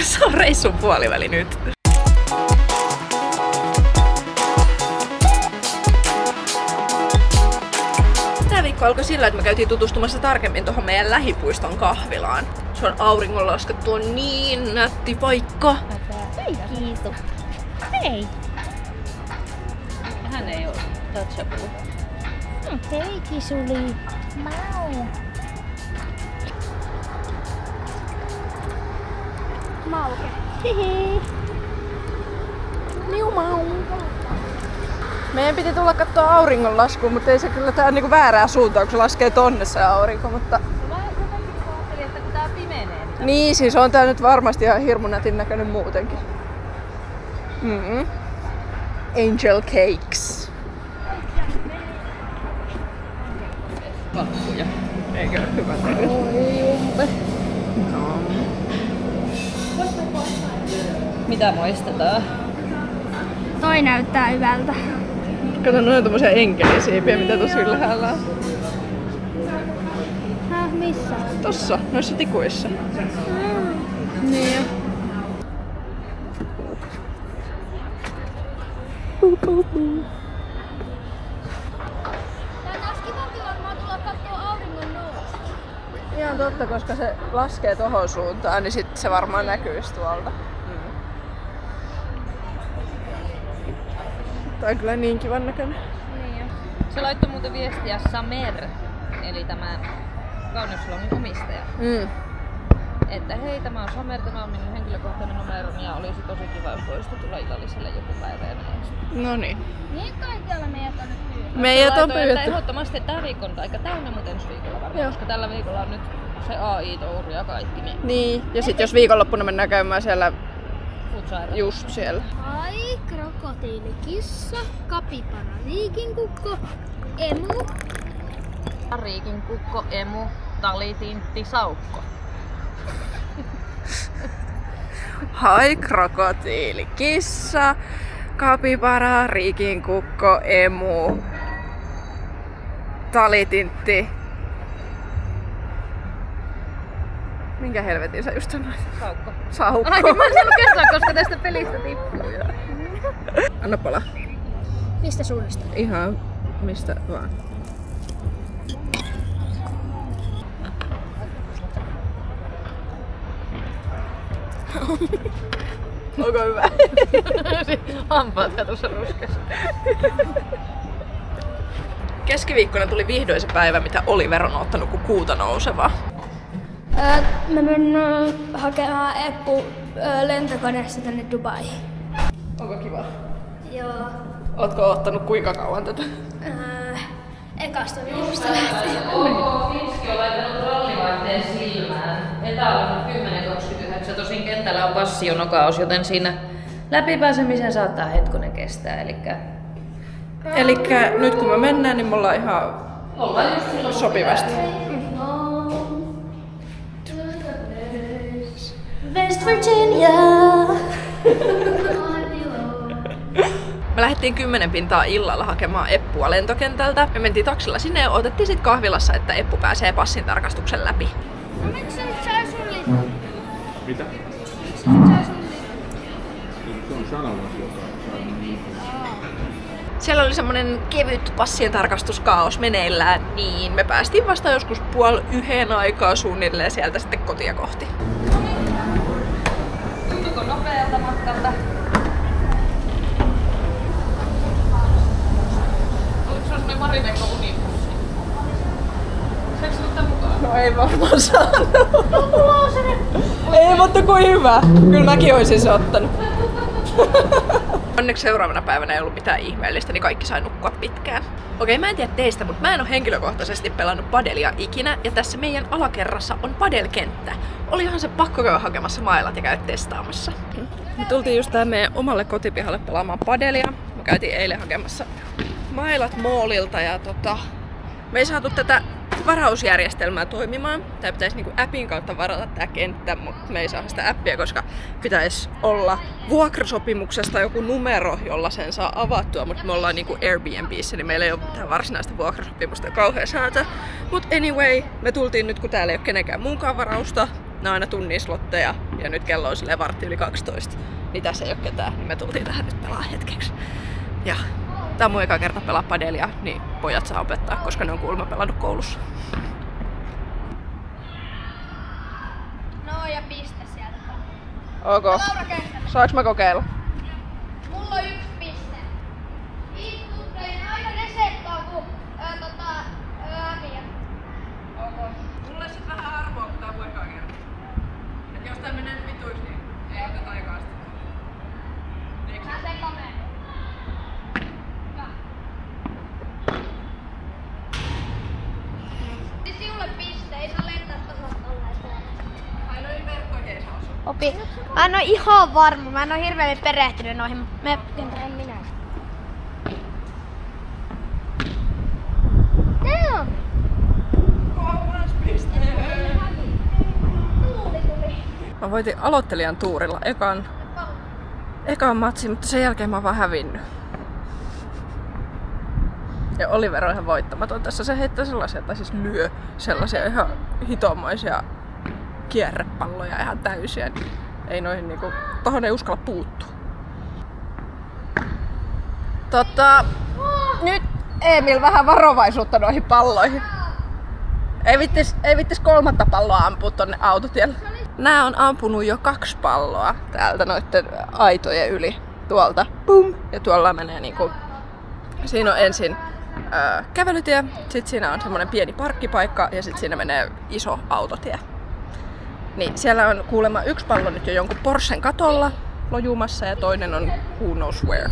Se on reissun puoliväli nyt. Tää viikko alkoi sillä, että me käytiin tutustumassa tarkemmin tuohon meidän lähipuiston kahvilaan. Se on auringonlaskettu, on niin nätti paikka. Hei Kiisu. Hei. Hän ei oo touchable. Hei Kisuli. Mau. Mauke. Hihi. Miu mau. Meidän piti tulla katsoa auringonlaskua, mutta ei se kyllä tää niinku väärää suuntaan, kun se laskee tonne se aurinko, mutta... Mä ajattelin, että kun tää pimenee. Niin, siis on tää nyt varmasti ihan hirmu nätin näköinen muutenkin. Angel cakes. Pakkuja. Eikö ole hyvä tehdä? No. Mitä maistetaan? Toi näyttää hyvältä. Kato, noin tommosia enkelisiipiä, mitä tossa ylhäällä on. Missä? Tossa, noissa tikuissa. Niin. Tää olisi kivampi varmaan tulla kattoo auringon nousta. Ihan totta, koska se laskee tohon suuntaan, niin sit se varmaan näkyisi tuolta. Tää on kyllä niin kivan näköinen. Niin. Se laittoi muuten viestiä Samer, eli tämän kauneussalongin omistaja. Että hei, tämä on Samer, tämä on minun henkilökohtainen numeroni ja olisi tosi kiva, jos voisitte tulla illalliselle joku päivä ja näin. Noniin. Niin kaikilla meidät on nyt pyydetty. Meidät on Että pyydetty. ehdottomasti tää viikko on aika täynnä, mutta ensi viikolla varmaan, koska tällä viikolla on nyt se AI-touri ja kaikki. Niin, ja sit jos viikonloppuna mennään käymään siellä, Futsaira. just siellä. Ai, krokotiilikissa, kapipara, riikinkukko, emu. Riikinkukko, emu, talitintti, saukko. Hai, krokotiili, kissa, kapipara, riikinkukko, emu, talitintti. Minkä helvetin sä just sanoit? Saukko. Saukko. Ai, mä en saanut kertoa, koska tästä pelistä tippuu. Anna pala. Mistä suunnasta? Ihan mistä vaan. Onko hyvä? Hampaat katossa ruskessa. Keskiviikkona tuli vihdoin se päivä, mitä Oliver on ottanut kuin kuuta nousevaa. Mä menen hakemaan Eppu lentokoneesta tänne Dubaihin. Onko kiva? Joo. Ootko ottanut kuinka kauan tätä? Ekasta viikosta lähtien. Finski on laittanut rallivaihteen silmään. Etällä on 10.29. Tosin kentällä on passionokaus, joten siinä läpipääsemisen saattaa hetkonen kestää. Elikkä nyt kun me mennään, niin me ollaan ihan sopivasti. West Virginia. Me lähdettiin 10 pintaa illalla hakemaan Eppua lentokentältä. Me mentiin taksilla sinne ja otettiin sit kahvilassa, että Eppu pääsee passin tarkastuksen läpi. No miksi sä nyt saa sun lippua? Mitä? Miksi sä nyt saa sun lippua? Se on sanomas, joka saa niin. Siellä oli semmonen kevyt passien tarkastuskaos meneillään, niin me päästiin vasta joskus 12:30 aikaa suunnilleen sieltä sitten kotia kohti. Tuntuuko nopealta matkalta? Oliko sulla semmonen Marimekko unipussi? Saanko sinut tän mukaan? No ei varmaan saanut. Ei, mutta kuin hyvä. Kyllä mäkin oisin se ottanut. Onneksi seuraavana päivänä ei ollut mitään ihmeellistä, niin kaikki sai nukkua pitkään. Okei, mä en tiedä teistä, mutta mä en ole henkilökohtaisesti pelannut padelia ikinä, ja tässä meidän alakerrassa on padelkenttä. Olihan se pakko käydä hakemassa mailat ja käydä testaamassa. Me tultiin just tähän meidän omalle kotipihalle pelaamaan padelia. Me käytiin eilen hakemassa mailat moolilta ja me ei saatu tätä varausjärjestelmää toimimaan. Tää pitäisi niinku appin kautta varata tää kenttä, mutta me ei saa sitä appia, koska pitäisi olla vuokrasopimuksesta joku numero, jolla sen saa avattua, mutta me ollaan niinku Airbnbissä, niin meillä ei ole mitään varsinaista vuokrasopimusta kauhean säätö. Mut anyway, me tultiin nyt, kun täällä ei ole kenenkään muunkaan varausta, ne on aina tunnin slotteja ja nyt kello on silleen 11:15. Niin tässä ei oo ketään, niin me tultiin tähän nyt pelaa hetkeksi. Ja tää on mun eka kerta pelaa padelia, niin pojat saa opettaa, koska ne on kuulemma pelannut koulussa. No ja piste sieltä. Ok. Saaks mä kokeilla? Mulla on 1 piste. Istuttelen aina resettaa kun häviä. Ok. Mulle sit vähän arvoa, kun tää on mun eka kerta. Et jos tää menee nyt vituiksi, niin ei oteta aikaa sitä. Mä teen kameran. Siis sinulle piste, ei saa lentää tohon tolleen. Ai noin verkkoihin ei saa osua. Opi. Mä en oo ihan varma, mä en oo hirveän perehtynyt noihin, mutta me en minä. Damn! Mä voitin aloittelijan tuurilla ekan matsin, mutta sen jälkeen mä oon vaan hävinnyt. Ja Oliver on ihan voittamaton tässä. Se heittää sellaisia, tai siis lyö sellaisia ihan hitomaisia kierrepalloja ihan täysiä. Niin ei noihin niinku, tohon ei uskalla puuttua. Nyt Emil vähän varovaisuutta noihin palloihin. Ei vittis 3. palloa ampua tonne autotielle. Nää on ampunut jo 2 palloa täältä noitten aitojen yli. Tuolta. Pum! Ja tuolla menee niinku... Siinä on ensin kävelytie, sit siinä on semmonen pieni parkkipaikka ja sit siinä menee iso autotie. Niin siellä on kuulemma 1 pallo nyt jo jonkun Porschen katolla lojumassa ja toinen on who knows where.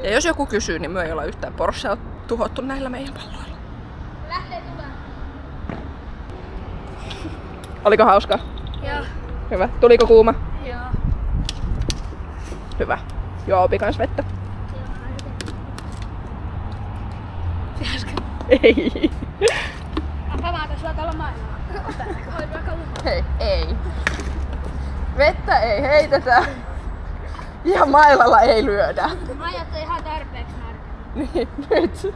Ja jos joku kysyy, niin me ei olla yhtään Porschea tuhottu näillä meidän palloilla. Lähtee tulemaan. Oliko hauska? Joo. Hyvä. Tuliko kuuma? Joo. Hyvä. Joo, opi kans vettä. Pitäisikö? Ei. Avaako sulla tuolla maailmalla? Hei, ei. Vettä ei heitetä. Ja mailalla ei lyödä. Mä ajattelin ihan tarpeeksi närkällä. Niin, nyt.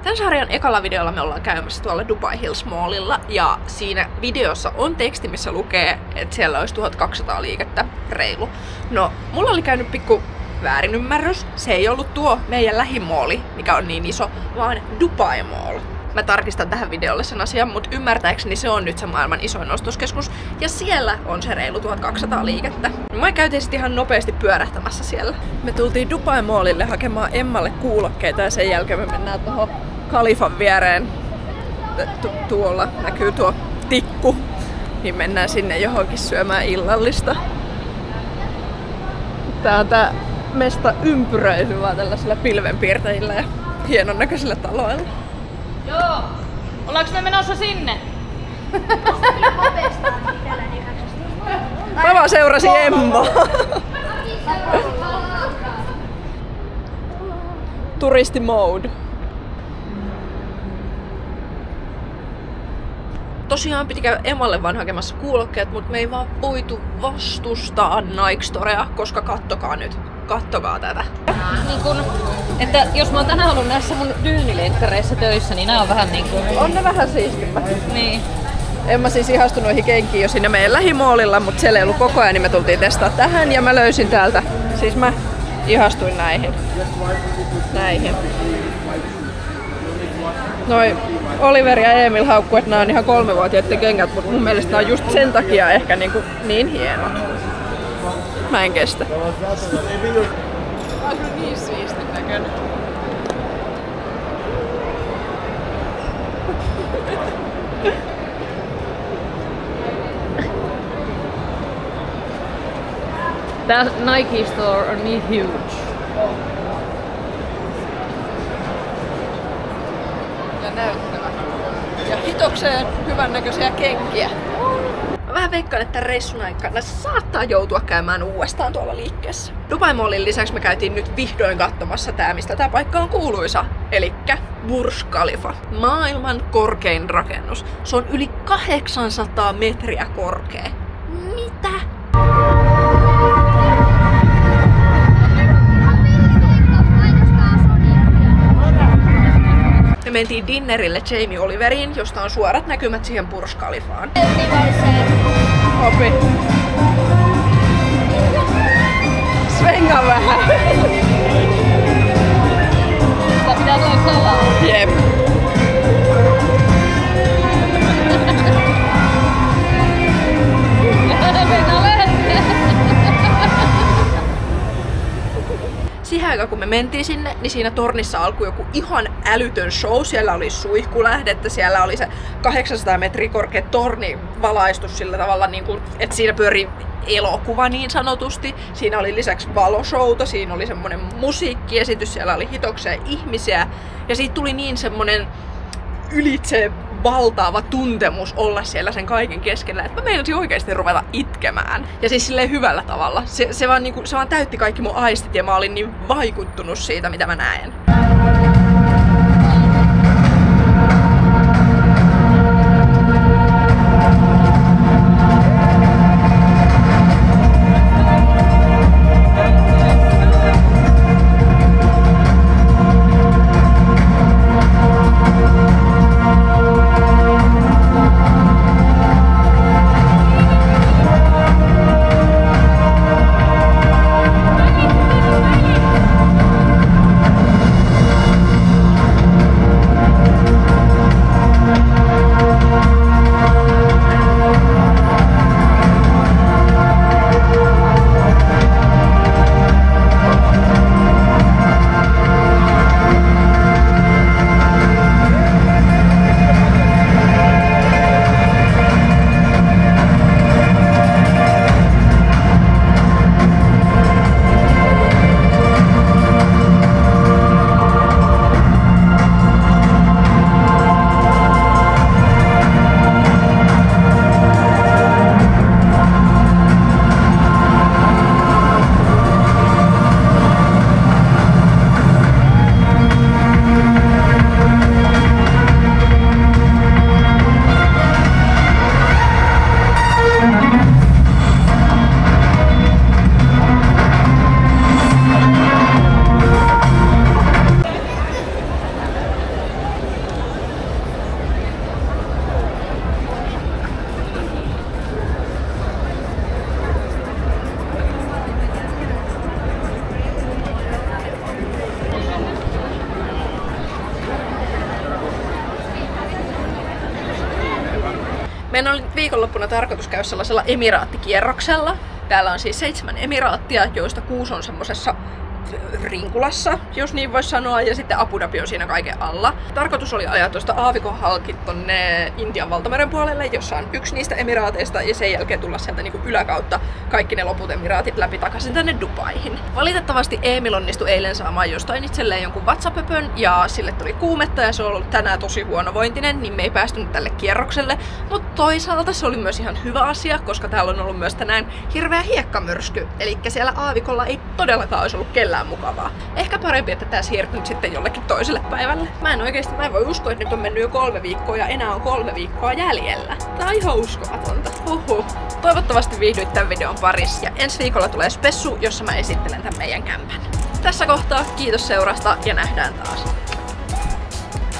Tämän sarjan ekalla videolla me ollaan käymässä tuolla Dubai Hills Mallilla ja siinä videossa on teksti, missä lukee, että siellä olisi 1200 liikettä reilu. No, mulla oli käynyt pikku väärinymmärrys. Se ei ollut tuo meidän lähimooli, mikä on niin iso, vaan Dubai Mall. Mä tarkistan tähän videolle sen asian, mutta ymmärtääkseni se on nyt se maailman isoin ostoskeskus ja siellä on se reilu 1200 liikettä. Mä käytiin sitten ihan nopeasti pyörähtämässä siellä. Me tultiin Dubai Mallille hakemaan Emmalle kuulokkeita ja sen jälkeen me mennään tuohon Khalifan viereen. Tuolla näkyy tuo tikku. Niin mennään sinne johonkin syömään illallista. Tää on tää mesta ympyröity vaan tällaisilla pilvenpiirtäjillä ja hienon näköisillä taloilla. Joo. Ollaanko me menossa sinne? Mä vaan seurasin Emmaa. Turisti mode. Tosiaan piti käydä Emmalle vaan hakemassa kuulokkeet, mutta me ei vaan voitu vastustaa Nike Storea, koska kattokaa nyt. Kattokaa tätä. Niin kun, että jos mä oon tänään ollut näissä mun dyynilinkkareissa töissä, niin nää on vähän niinku... On ne vähän siistimmät. Niin. En mä siis ihastunut noihin kenkiin jo siinä meidän lähimoolilla, mutta siellä ei ollut koko ajan, niin me tultiin testaa tähän ja mä löysin täältä. Siis mä ihastuin näihin. Näihin. Noi Oliver ja Emil haukkuu, että nää on ihan 3-vuotiaiden kengät, mutta mun mielestä nää on just sen takia ehkä niin hienot. Mä en kestä. On niin siistin näköinen. Tää Nike Store on niin huge. Ja näyttävä. Ja hitokseen hyvän näköisiä kenkiä. Mä vähän veikkaan, että reissun aikana saattaa joutua käymään uudestaan tuolla liikkeessä. Dubai Mallin lisäksi me käytiin nyt vihdoin katsomassa tää, mistä tää paikka on kuuluisa. Elikkä Burj Khalifa. Maailman korkein rakennus. Se on yli 800 metriä korkea. Mitä? Ja me mentiin dinnerille Jamie Oliveriin, josta on suorat näkymät siihen Burj Khalifaan. Opi. Svenga vähän. Sitä pitää tulla salaa. Jep. Siihen aikaan kun me mentiin sinne, niin siinä tornissa alkoi joku ihan älytön show. Siellä oli suihkulähdettä, siellä oli se 800 metriä korkea torni valaistus sillä tavalla, niin kuin, että siinä pyöri elokuva niin sanotusti. Siinä oli lisäksi valoshouta, siinä oli semmonen musiikkiesitys, siellä oli hitokseen ihmisiä. Ja siitä tuli niin semmonen ylitse valtaava tuntemus olla siellä sen kaiken keskellä, että mä meinasin oikeesti ruveta itkemään. Ja siis silleen hyvällä tavalla. Se vaan täytti kaikki mun aistit ja mä olin niin vaikuttunut siitä, mitä mä näen. Meidän oli viikonloppuna tarkoitus käydä sellaisella emiraattikierroksella. Täällä on siis 7 emiraattia, joista 6 on semmosessa rinkulassa, jos niin voisi sanoa, ja sitten Abu Dhabi on siinä kaiken alla. Tarkoitus oli ajaa tuosta aavikon halki tonne Intian valtameren puolelle, jossa on yksi niistä emiraateista, ja sen jälkeen tulla sieltä niinku yläkautta kaikki ne loput emiraatit läpi takaisin tänne Dubaihin. Valitettavasti Emil onnistui eilen saamaan jostain itselleen jonkun WhatsApp-pöpön, ja sille tuli kuumetta, ja se on ollut tänään tosi huonovointinen, niin me ei päästynyt tälle kierrokselle. Mutta toisaalta se oli myös ihan hyvä asia, koska täällä on ollut myös tänään hirveä hiekkamyrsky, eli siellä aavikolla ei todellakaan olisi ollut kellään mukavaa. Ehkä parempi, että tää siirtyy nyt sitten jollekin toiselle päivälle. Mä en voi uskoa, että nyt on mennyt jo 3 viikkoa ja enää on 3 viikkoa jäljellä. Tää on ihan uskomatonta. Toivottavasti viihdyit tämän videon parissa ja ensi viikolla tulee spessu, jossa mä esittelen tämän meidän kämpän. Tässä kohtaa kiitos seurasta ja nähdään taas.